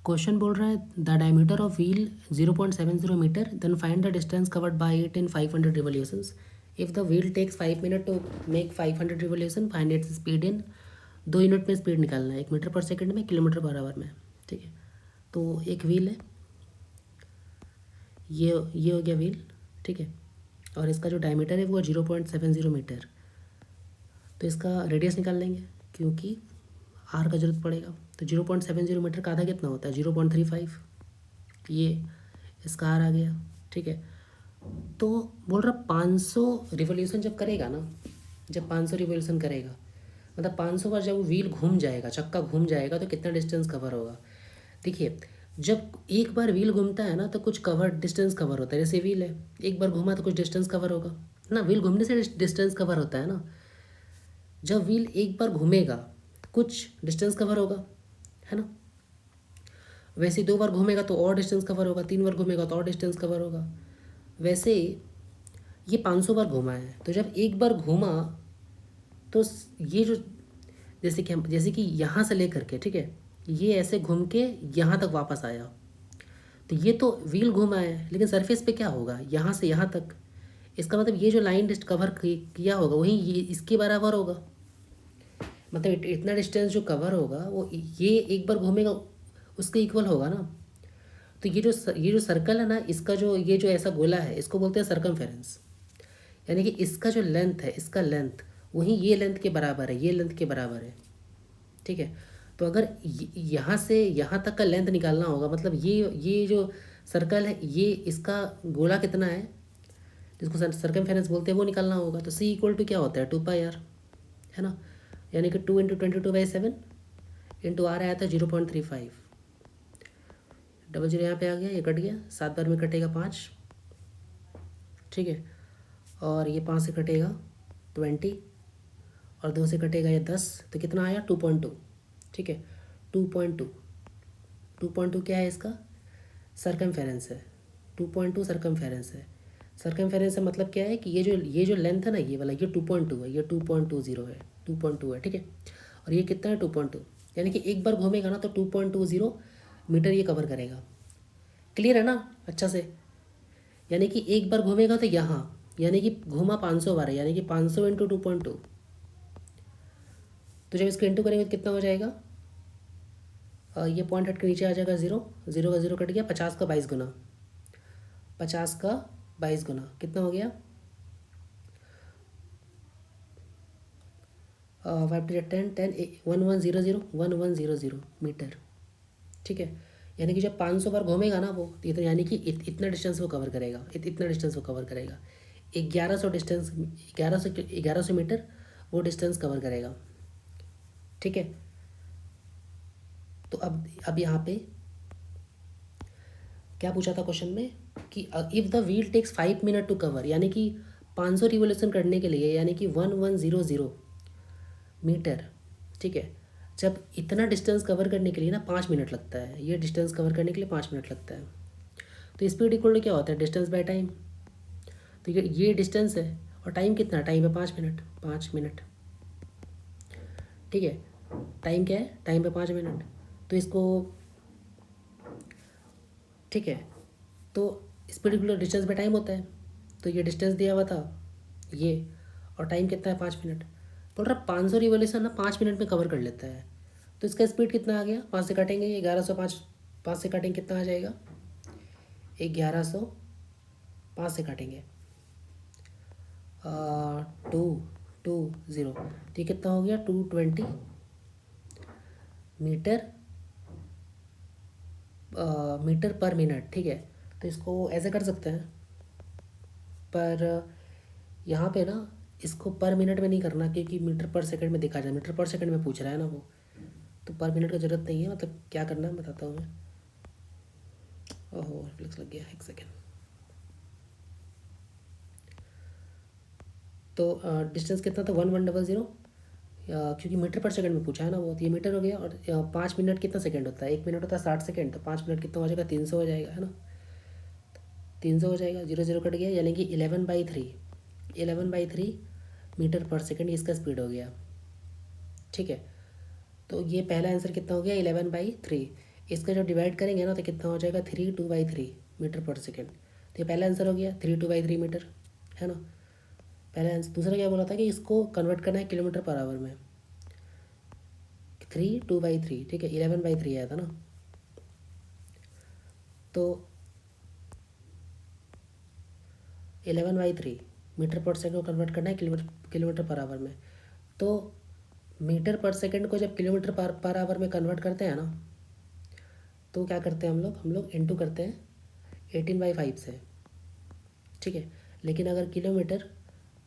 Question बोल रहा है the diameter of wheel 0.70 metre then find the distance covered by it in 500 revolutions if the wheel takes 5 minute to make 500 revolution find its speed in 2 unit में speed निकालना है 1 metre पर second में kilometre per hour में। ठीक है, तो एक व्हील है, ये हो गया व्हील। ठीक है, और इसका जो डायमीटर है वो 0.70 मीटर। तो इसका रेडियस निकाल लेंगे क्योंकि आर का जरूरत पड़ेगा। तो 0.70 मीटर का आधा कितना होता है 0.35, ये इसका आर आ गया। ठीक है, तो बोल रहा 500 रिवोल्यूशन जब करेगा ना, जब 500 रिवोल्यूशन करेगा मतलब 500 बार जब वो व्हील घूम जाएगा, चक्का घूम जाएगा तो कितना डिस्टेंस कवर होगा। देखिए, जब एक बार व्हील घूमता है ना तो कुछ डिस्टेंस कवर होता है। जैसे व्हील है, एक बार घूमा तो कुछ डिस्टेंस कवर होगा ना, व्हील घूमने से डिस्टेंस कवर होता है ना। जब व्हील एक बार घूमेगा कुछ डिस्टेंस कवर होगा, है ना। वैसे 2 बार घूमेगा तो और डिस्टेंस कवर होगा, 3 बार घूमेगा तो और डिस्टेंस कवर होगा। वैसे ये 500 बार घूमा है, तो जब एक बार घूमा तो ये जो जैसे कि यहाँ से लेकर के, ठीक है, ये ऐसे घूम के यहाँ तक वापस आया, तो ये तो व्हील घूमा है, लेकिन सरफेस पे क्या होगा यहाँ से यहाँ तक। इसका मतलब ये जो लाइन कवर किया होगा वही ये इसके बराबर होगा। मतलब इतना डिस्टेंस जो कवर होगा वो ये एक बार घूमेगा उसके इक्वल होगा ना। तो ये जो सर्कल है ना, इसका जो ये जो ऐसा गोला है इसको बोलते हैं सर्कमफेरेंस। यानी कि इसका जो लेंथ है, इसका लेंथ वही ये लेंथ के बराबर है, ये लेंथ के बराबर है। ठीक है, तो अगर यहाँ से यहाँ तक का लेंथ निकालना होगा, मतलब ये जो सर्कल है ये इसका गोला कितना है जिसको सर्कमफेरेंस बोलते हैं वो निकालना होगा। तो सी इक्वल टू क्या होता है 2 पाई आर, है ना। यानी कि 2 × 22/7 इंटू आर आया था 0.35, डबल जीरो यहाँ पे आ गया, ये कट गया, 7 बार में कटेगा 5। ठीक है, और ये 5 से कटेगा 20 और 2 से कटेगा ये 10, तो कितना आया 2.2। ठीक है, 2.2, 2.2 क्या है इसका सरकमफेरेंस है, 2.2 सरकमफेरेंस है। सरकमफेरेंस का मतलब क्या है कि ये जो लेंथ है ना, ये वाला ये 2.2 है, ये 2.20 है, 2.2 है। ठीक है, और ये कितना है 2.2, यानी कि एक बार घूमेगा ना तो 2.20 मीटर ये कवर करेगा। क्लियर है ना अच्छा से। यानी कि एक बार घूमेगा तो यहाँ, यानी कि घूमा 500 बार है, यानी कि 500 इंटू 2.2। तो जब इसको इंटू करेंगे तो कितना हो जाएगा, ये पॉइंट हट के नीचे आ जाएगा 0, 0 का 0 कट गया, 50 का 22 गुना, 50 का 22 गुना कितना हो गया 5 × 10 1100 मीटर। ठीक है, यानी कि जब 500 बार घूमेगा ना वो तो इतना, यानी कि इतना डिस्टेंस वो कवर करेगा, इतना डिस्टेंस वो कवर करेगा। 1100 डिस्टेंस, 1100 मीटर वो डिस्टेंस कवर करेगा। ठीक है, तो अब यहाँ पे क्या पूछा था क्वेश्चन में कि if the wheel takes 5 minute to cover, यानी कि 500 रिवोल्यूशन करने के लिए, यानी कि 1100 मीटर। ठीक है, जब इतना डिस्टेंस कवर करने के लिए ना 5 मिनट लगता है, ये डिस्टेंस कवर करने के लिए 5 मिनट लगता है। तो स्पीड इक्वल टू क्या होता है डिस्टेंस बाय टाइम। तो ये डिस्टेंस है और टाइम कितना, टाइम है 5 मिनट, 5 मिनट। ठीक है, टाइम क्या है, टाइम है 5 मिनट। तो इसको, ठीक है, तो speed equal distance by time होता है। तो ये डिस्टेंस दिया हुआ था ये, और टाइम कितना है 5 मिनट। बोल रहा 500 रिवोल्यूशन ना 5 मिनट में कवर कर लेता है। तो इसका स्पीड कितना आ गया, 5 से काटेंगे ये 1105, 5 से काटेंगे कितना आ जाएगा 1100, 5 से काटेंगे 220, तो ये कितना हो गया 220 मीटर मीटर पर मिनट। ठीक है, तो इसको ऐसे कर सकते हैं, पर यहाँ पे ना इसको पर मिनट में नहीं करना क्योंकि मीटर पर सेकंड में देखा जाए, मीटर पर सेकंड में पूछ रहा है ना वो, तो पर मिनट का ज़रूरत नहीं है। मतलब क्या करना है बताता हूँ मैं। ओहो रिफ्लेक्स लग गया, एक सेकेंड। तो डिस्टेंस कितना था 1100, क्योंकि मीटर पर सेकंड में पूछा है ना वो, तो ये मीटर हो गया। और 5 मिनट कितना सेकंड होता है, 1 मिनट होता है 60 सेकंड, तो 5 मिनट कितना हो जाएगा 300 हो जाएगा, है ना। 300 हो जाएगा, 0 0 कट गया, यानी कि 11/3 मीटर पर सेकंड इसका स्पीड हो गया। ठीक है, तो ये पहला आंसर कितना हो गया 11/3। इसका जब डिवाइड करेंगे ना तो कितना हो जाएगा 3/2 मीटर पर सेकेंड। तो ये पहला आंसर हो गया 3/2 मीटर, है ना। पहला आंसर। दूसरा क्या बोला था कि इसको कन्वर्ट करना है किलोमीटर पर आवर में। 3/2, ठीक है, 11/3 आया था ना। तो 11/3 मीटर पर सेकेंड को कन्वर्ट करना है किलोमीटर पर आवर में। तो मीटर पर सेकेंड को जब किलोमीटर पर आवर में कन्वर्ट करते हैं ना, तो क्या करते हैं हम लोग इंटू करते हैं 18/5 से, ठीक है। लेकिन अगर किलोमीटर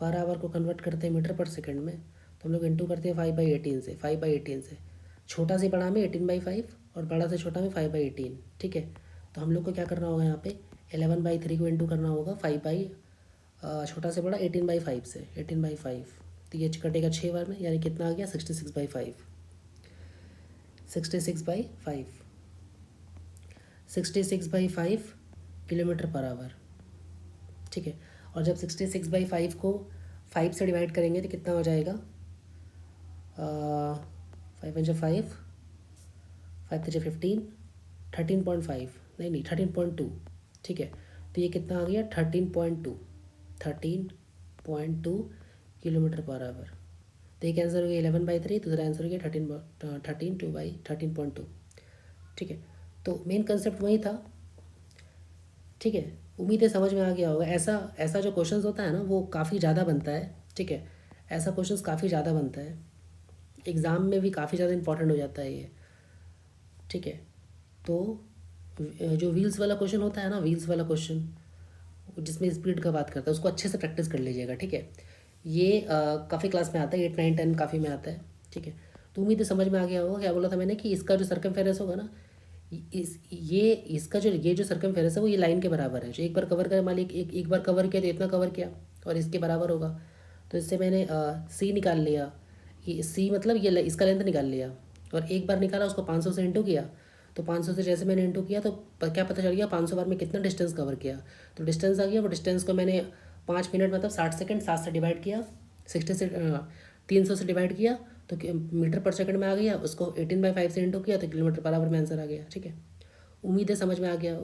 पर आवर को कन्वर्ट करते हैं मीटर पर सेकेंड में, तो हम लोग इंटू करते हैं 5/18 से, 5/18 से। छोटा से बड़ा में 18/5 और बड़ा से छोटा में 5/18, ठीक है। तो हम लोग को क्या करना होगा यहाँ पे 11/3 को इंटू करना होगा छोटा से बड़ा 18/5 से, 18/5। तो ये कटेगा 6 बार में, यानी कितना आ गया 66/5, 66/5, 66/5 किलोमीटर पर आवर, ठीक है। और जब 66/5 को 5 से डिवाइड करेंगे तो कितना हो जाएगा 5 × 5 5 15, 13.5, नहीं 13.2, ठीक है। तो ये कितना आ गया 13.2 किलोमीटर पर आवर। तो एक आंसर हो गया 11/3, दूसरा आंसर हो गया 13.2, ठीक है। तो मेन कंसेप्ट वही था, ठीक है। उम्मीद है समझ में आ गया होगा। ऐसा ऐसा जो क्वेश्चंस होता है ना वो काफ़ी ज़्यादा बनता है, ठीक है। ऐसा क्वेश्चंस काफ़ी ज़्यादा बनता है, एग्ज़ाम में भी काफ़ी ज़्यादा इंपॉर्टेंट हो जाता है ये, ठीक है। तो जो व्हील्स वाला क्वेश्चन होता है ना, व्हील्स वाला क्वेश्चन जिसमें स्पीड का बात करता है, उसको अच्छे से प्रैक्टिस कर लीजिएगा, ठीक है। ये काफ़ी क्लास में आता है, 8 9 10 काफ़ी में आता है, ठीक है। तो उम्मीद है समझ में आ गया होगा। क्या बोला था मैंने कि इसका जो सर्कमफेरेंस होगा ना, ये जो सर्कमफेरेंस है वो ये लाइन के बराबर है। जो एक बार कवर करे, मान ली एक बार कवर किया तो इतना कवर किया और इसके बराबर होगा। तो इससे मैंने सी निकाल लिया, ये सी मतलब ये इसका लेंथ निकाल लिया। और एक बार निकाला उसको 500 से इंटू किया, तो 500 से जैसे मैंने इंटू किया तो क्या पता चल गया 500 बार में कितना डिस्टेंस कवर किया। तो डिस्टेंस आ गया, वो डिस्टेंस को मैंने 5 मिनट मतलब 60 सेकेंड 7 से डिवाइड किया, 60 से 300 से डिवाइड किया तो मीटर पर सेकंड में आ गया। उसको 18/5 से इंटू किया तो किलोमीटर पर आवर में आंसर आ गया, ठीक है। उम्मीद है समझ में आ गया होगा।